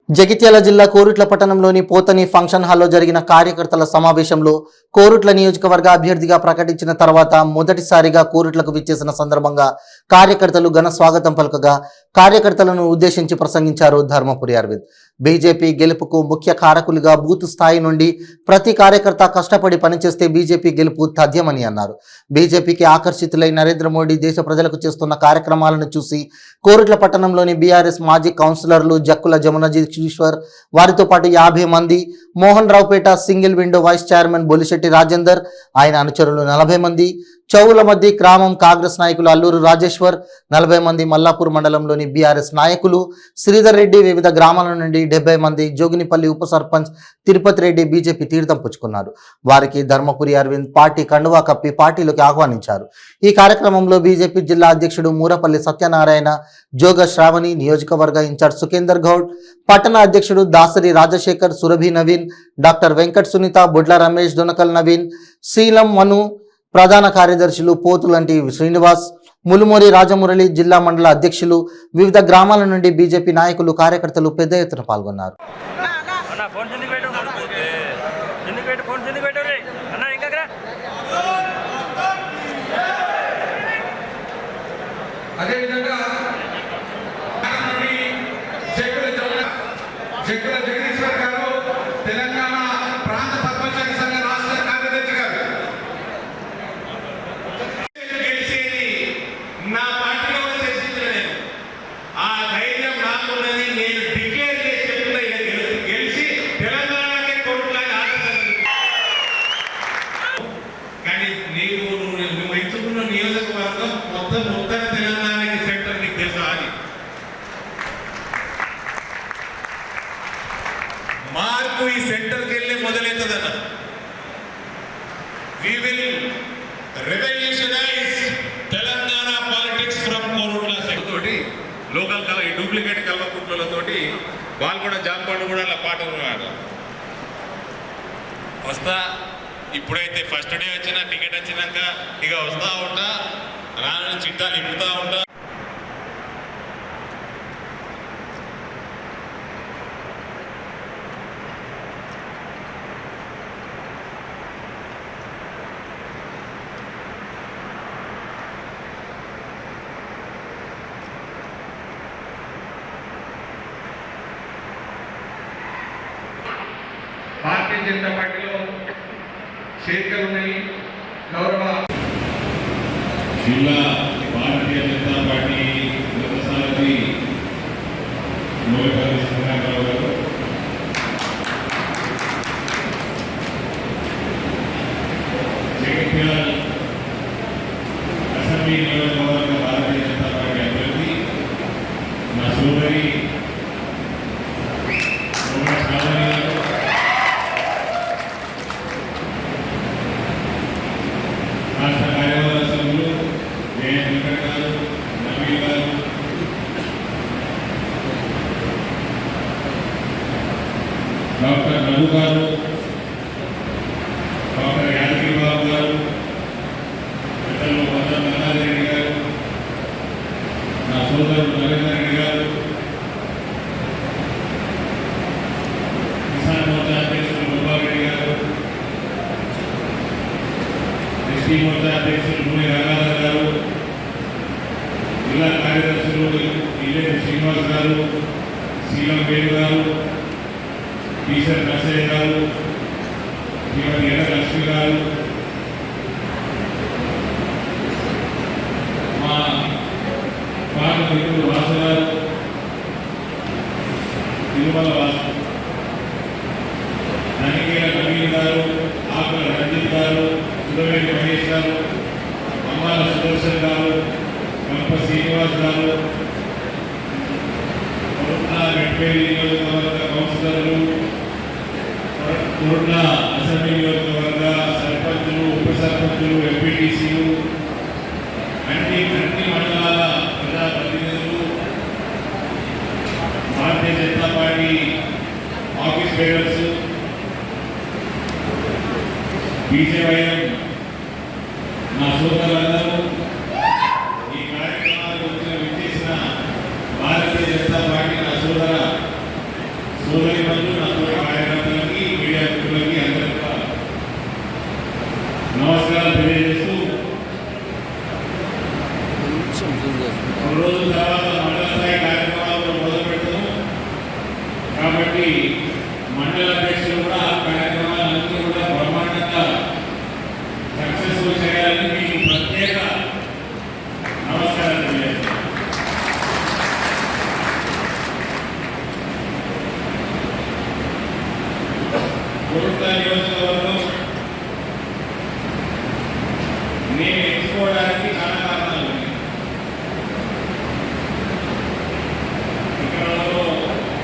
జగిత్యాల జిల్లా కోరుట్ల పట్టణంలోని పోతని ఫంక్షన్ హాల్లో జరిగిన కార్యకర్తల సమావేశంలో కోరుట్ల నియోజకవర్గ అభ్యర్థిగా ప్రకటించిన తర్వాత మొదటిసారిగా కోరుట్లకు విచ్చేసిన సందర్భంగా కార్యకర్తలు ఘన స్వాగతం పలుకగా కార్యకర్తలను ఉద్దేశించి ప్రసంగించారు ధర్మపురి అరవింద్. బీజేపీ గెలుపుకు ముఖ్య కారకులుగా బూత్ స్థాయి నుండి ప్రతి కార్యకర్త కష్టపడి పనిచేస్తే బీజేపీ గెలుపు తథ్యమని అన్నారు. బీజేపీకి ఆకర్షితులై నరేంద్ర మోడీ దేశ ప్రజలకు చేస్తున్న కార్యక్రమాలను చూసి కోరుట్ల పట్టణంలోని బీఆర్ఎస్ మాజీ కౌన్సిలర్లు జక్కుల జమునజీత్ ఈశ్వర్ వారితో పాటు 50 మంది, Mohan Raopet single window vice chairman Bolisetty Rajender, ఆయన అనుచరులు 40 మంది, చౌల మధ్య గ్రామం కాంగ్రెస్ నాయకులు అల్లూరు రాజేశ్వర్ 40 మంది, మల్లాపూర్ మండలంలోని బీఆర్ఎస్ నాయకులు శ్రీధర్ రెడ్డి, వివిధ గ్రామాల నుండి 70 మంది, జోగినిపల్లి ఉప సర్పంచ్ తిరుపతి రెడ్డి బీజేపీ తీర్థం పుచ్చుకున్నారు. వారికి ధర్మపురి అరవింద్ పార్టీ కండువా కప్పి పార్టీలోకి ఆహ్వానించారు. ఈ కార్యక్రమంలో బీజేపీ జిల్లా అధ్యక్షుడు మూరపల్లి సత్యనారాయణ, జోగ శ్రావణి, నియోజకవర్గ ఇన్ఛార్జ్ సుఖేందర్ గౌడ్, పట్టణ అధ్యక్షుడు దాసరి రాజశేఖర్, సురభి నవీన్, డాక్టర్ వెంకట్ సునీత, బొడ్ల రమేష్, దొనకల్ నవీన్, శీలం మను, ప్రధాన కార్యదర్శులు పోతులంటి శ్రీనివాస్, ములుమూరి రాజమురళి, జిల్లా మండల అధ్యక్షులు, వివిధ గ్రామాల నుండి బీజేపీ నాయకులు, కార్యకర్తలు పెద్ద ఎత్తున పాల్గొన్నారు. తెలంగాణ ప్రాంత పద్మశాలి సంఘ రాష్ట్ర కార్యదర్శి గారు గెలిచేది నా పార్టీలో చర్చించలేదు. ఆ ధైర్యం నాకున్నది. నేను డిక్లేర్ చేసి చెప్తున్నా, గెలిచి తెలంగాణకే కోట్లాగా కానీ నువ్వు ఎంచుకున్న నియోజకవర్గం మొత్తం ఉత్తర తెలంగాణకి సెంటర్. నీకు తెలుసా? అది మార్పు ఈ సెంటర్కి వెళ్ళి మొదలవుతుందన్న. We will revolutionize Telangana politics from Korutla తోటి లోకల్ కల ఈ డూప్లికేట్ కల్వకుట్లతోటి వాళ్ళు కూడా జాంపండు కూడా అలా పాట వస్తా. ఇప్పుడైతే ఫస్ట్ డే వచ్చిన టికెట్ వచ్చినాక ఇక వస్తా ఉంటా, రాను చిట్టా నింపుతా ఉంటా. భారతీయ జనతా పార్టీలో చేరికలు ఉన్నాయి. గౌరవ జిల్లా భారతీయ జనతా పార్టీ వ్యవసాయకి మూలపల్లి శ్రీరామరావు గారు, జగిత్యాల అసెంబ్లీ నియోజకవర్గ భారతీయ జనతా పార్టీ అభ్యర్థి నా సోదరి రాష్ట్ర కార్యవర్గ సభ్యులు వెంకట్ గారు, నవీన్ గారు, డాక్టర్ రఘు గారు, డాక్టర్ యాదగిరి బాబు గారు, పెద్దలు మల్లారెడ్డి గారు, నా సోదరుడు నరేంద్ర రెడ్డి గారు, కిసాన్ మోర్చా అధ్యక్షులు గోపాలరెడ్డి గారు, ఎస్టీ మోర్చా అధ్యక్షులు నూనె రంగారావు గారు, జిల్లా కార్యదర్శులు ఇల్లేరు శ్రీనివాస్ గారు, శీలం వేలు గారు, టీచర్ నర్సయ్య గారు, శ్రీమతి ఎర్ర లక్ష్మి గారు, మా పాత మిత్రుడు వాసు గారు, తిరుమల వాసు, ననికేల నవీన్ గారు, ఆకుల రంజిత్ గారు, సురవేలి మహేష్ గారు, అమ్మాల సుదర్శన్ గారు, కంప శ్రీనివాస్ గారు, మెట్పేలి నియోజకవర్గ కౌన్సిలర్లు, కోరుట్ల అసెంబ్లీ నియోజకవర్గ సర్పంచులు, ఉప సర్పంచులు, ఎంపీటీసీలు, అన్ని మండలాల ప్రజాప్రతినిధులు, Bharatiya Janata party office bearers, BJYM నా సోదరులందరూ, ఈ కార్యక్రమాలకు విచ్చేసిన భారతీయ జనతా పార్టీ నా సోదర సోదరి మందు నాతోటి కార్యకర్తలకి మీడియా మిత్రులకి అందరికీ కూడా నమస్కారాలు తెలియజేస్తూ రెండు రోజుల తర్వాత మండల స్థాయి కార్యక్రమాలు మొదలు పెడతాము కాబట్టి మండల అధ్యక్షులు కూడా ఆ కార్యక్రమాలన్నీ కూడా బ్రహ్మాండంగా సక్సెస్ఫుల్ చేయాలని మీకు ప్రత్యేక నమస్కారాలు తెలియజేస్తాను. కోరుట్ల నియోజకవర్గం నేను ఎంచుకోవడానికి చాలా కారణాలు ఉన్నాయి. ఇక్కడ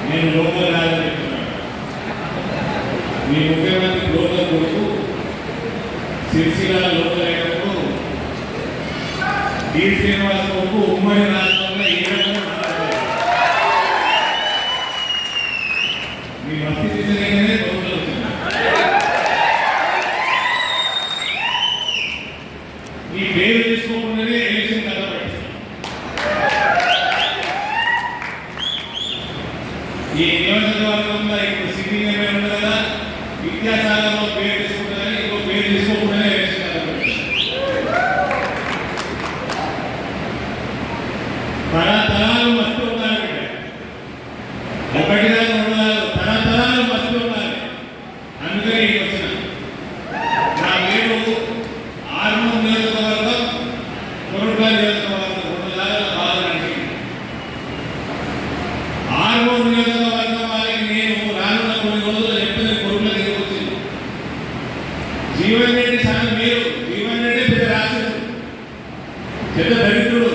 నేను లోకల్ రాజు చెప్తున్నాను. మీ ముఖ్యమంత్రి లోకల్ కొడుకు సిరిసిల్ల లోకల్ అయినప్పుడు డి శ్రీనివాస్ కొడుకు ఉమ్మడి రాష్ట్రంలో ఏ రకంగా మాట్లాడారు మీ భక్తి తీసేనే లోకల్ వచ్చింది. ఈ పేరు తీసుకోకుండానే ఎలక్షన్ కథ పెట్టారు. ఈ నియోజకవర్గంలో ఇప్పుడు సిట్టింగ్ ఎమ్మెల్యే ఉంది కదా, విద్యాసాగర్లో పేరు తీసుకుంటుందని ఇంకో పేరు తీసుకోకుండానే ఎలక్షన్ కథ పెట్టారు. తరతరాలు మస్తు ఉన్నారు ఇక్కడ, ఒకటిగా ఉన్నారు, తరతరాలు మస్తు ఉన్నారు. అందుకని ఇక్కడికి వచ్చిన నా పేరు ఆర్మూర్ నియోజకవర్గం, కోరుట్ల నియోజకవర్గం రెండు జాగాల బాధ నడిచింది. ఆర్మూర్ నియోజకవర్గం వారికి నేను రానున్న కొన్ని రోజులు చెప్తే కోరుట్ల దగ్గర వచ్చింది. జీవన్ రెడ్డి చాలా మీరు, జీవన్ రెడ్డి పెద్ద రాక్షసుడు, పెద్ద దరిద్రుడు.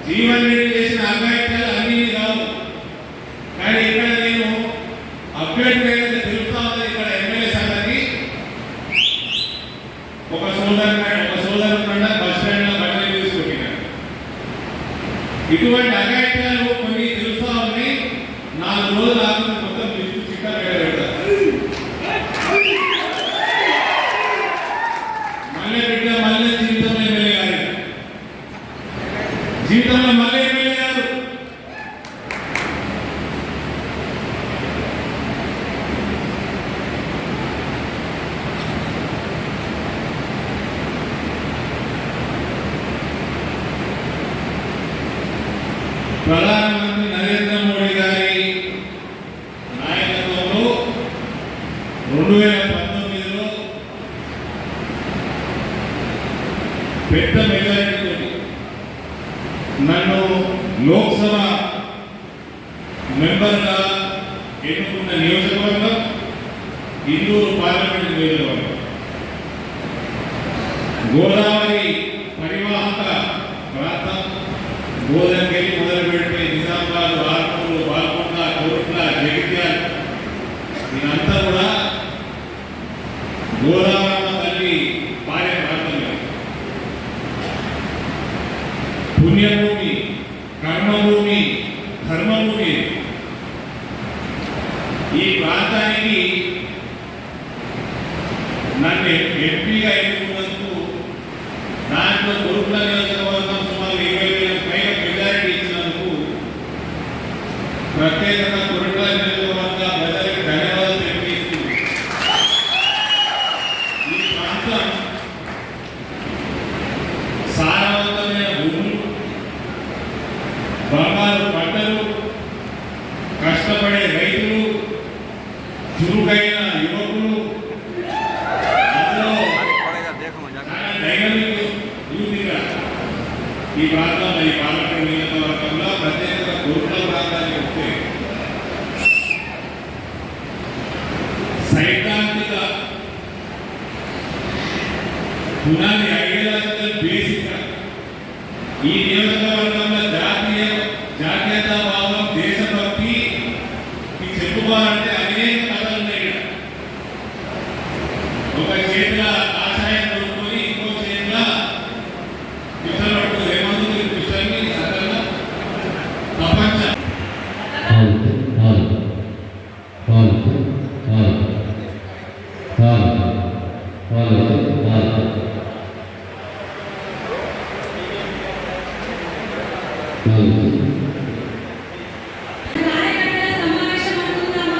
జీవన్ రెడ్డి చేసిన అఘాయిత్యాలు అన్నీ కావు, కానీ ఇక్కడ నేను అభ్యర్థి అయితే తెలుస్తా ఉంది. ఇక్కడ ఎమ్మెల్యే సంగతి ఒక సోదరు బస్ స్టాండ్ లో బట్టలు తీసుకుంటున్నాను. ఇటువంటి అఘాయిత్యాలు కొన్ని తెలుస్తా ఉన్నాయి. 4 రోజులు ఆకుండా మొత్తం చిట్టా పెడతారు. మళ్ళీ బిడ్డ మళ్ళీ జీవితంలో ఎమ్మెల్యే గారు, జీవితంలో మళ్ళీ ఎమ్మెల్యే గారు. ప్రధానమంత్రి నరేంద్ర మోడీ గారి నాయకత్వంలో 2019లో పెద్ద మెజారిటీతో నన్ను లోక్సభ మెంబర్గా ఎన్నుకున్న నియోజకవర్గం ఇందూరు పార్లమెంట్ నియోజకవర్గం. గోదావరి పరివాహక ప్రాంతం గోదావరి మొదలు పెడితే నిజామాబాద్, ఆర్మూరు, బాల్కొండ, కోరుట్ల, జగిత్యాల ఇదంతా కూడా గోదావరమ్మ తల్లి భార్య ప్రాంతంలో పుణ్యభూమి, కర్మభూమి, ధర్మభూమి. ఈ ప్రాంతానికి నన్ను ఎంపీగా ఎన్నుకున్నందుకు దాంట్లో కోరుట్ల నియోజకవర్గం సుమారు 20,000 పైగా మెజారిటీ ఇచ్చినందుకు ప్రత్యేకంగా కోరుట్ల నియోజకవర్గ ప్రజలకు ధన్యవాదాలు తెలియజేస్తూ ఈ ప్రాంతం సారవంతమైన భూములు, బంగారు పంటలు, కష్టపడే రైతులు, చురుకైన యువకులు, అందులో డైనమిక్ యూత్గా ఈ ప్రాంతంలో ఈ పార్లమెంట్ నియోజకవర్గంలో ప్రత్యేకంగా కోరుట్ల ప్రాంతానికి వస్తే సైద్ధాంతిక పునాది ఐడియాలజికల్ బేసిక్ ఈ నియోజకవర్గంలో జాతీయతాభావం, దేశభక్తి చెప్పుకోవాలంటే అనేక కథలు ఉన్నాయి. ఒక చేతిలో ఆశయం కొనుక్కొని ఇంకో చేతిలో పిల్లలు పట్టుకుని ఏమంటుంది పిల్లల్ని సకలంగా ప్రపంచం కార్యకర్తల సమావేశం అనుకుందాం.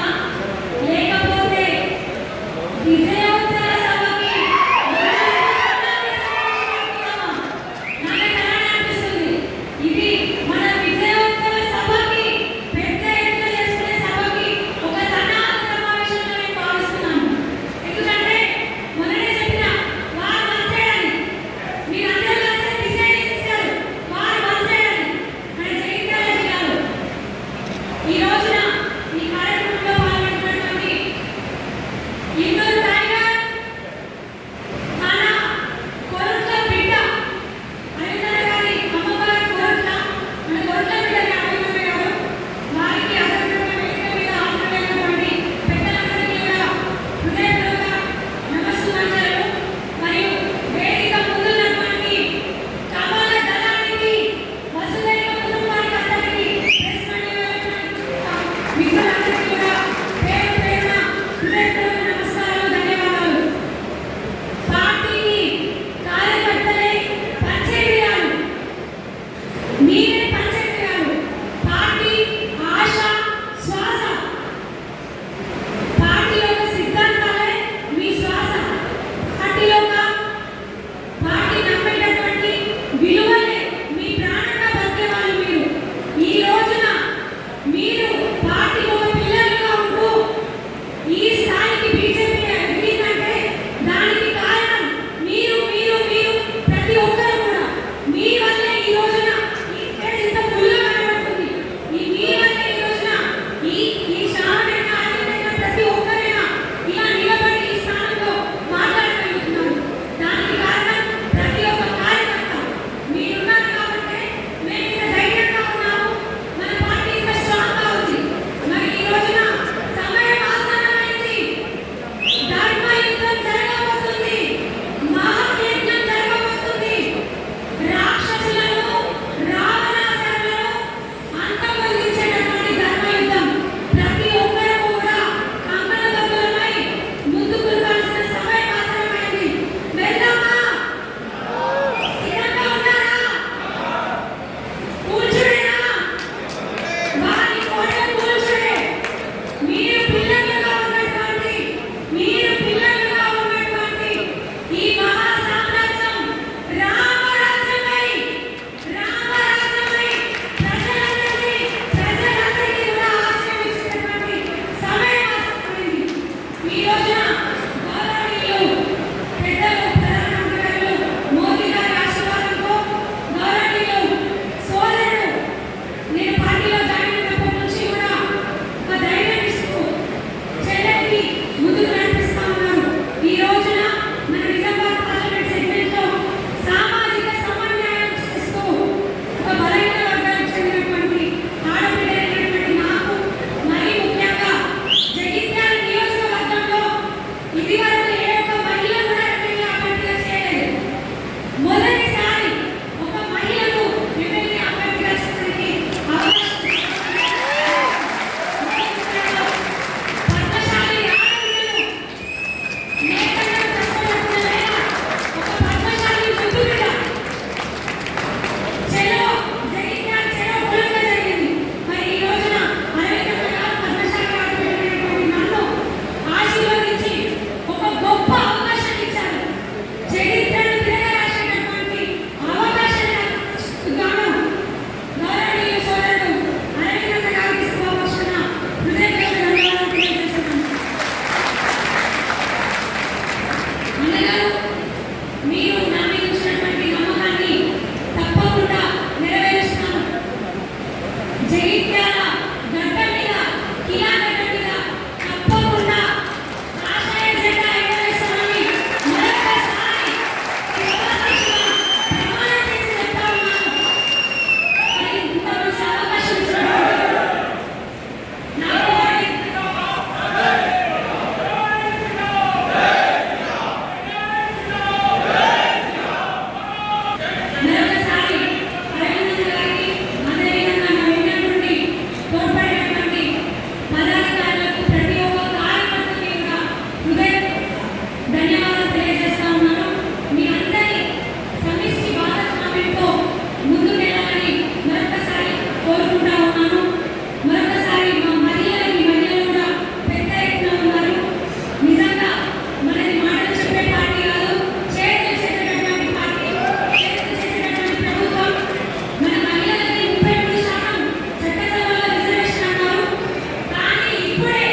ఇప్పుడే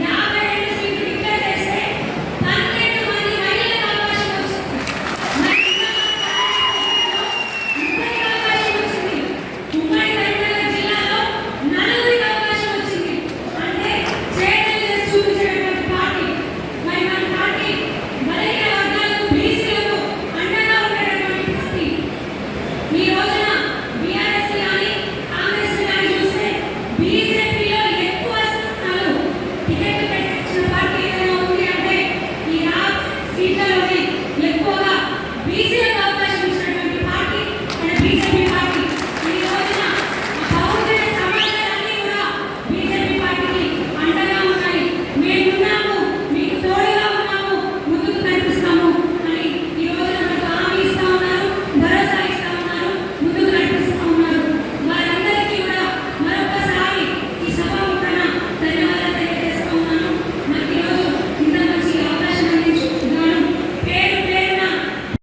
52 సీట్లు డిక్లేర్ చేస్తే 12 మంది మహిళలకు అవకాశం వచ్చింది. మరి ఇంకా ముగ్గురికి అవకాశం వచ్చింది. ఉమ్మడి కరీంనగర్ జిల్లాలో 4 అవకాశం వచ్చింది. అంటే చేతులు చేసి చూపించినటువంటి పార్టీ. మరి మన పార్టీ బలహీన వర్గాలకు, బీసీలకు అండగా ఉండేటటువంటి పార్టీ. ఈ రోజున బీఆర్ఎస్ కానీ కాంగ్రెస్ కానీ చూస్తే బీజేపీలో ఎక్కువ స్థానాలు టికెట్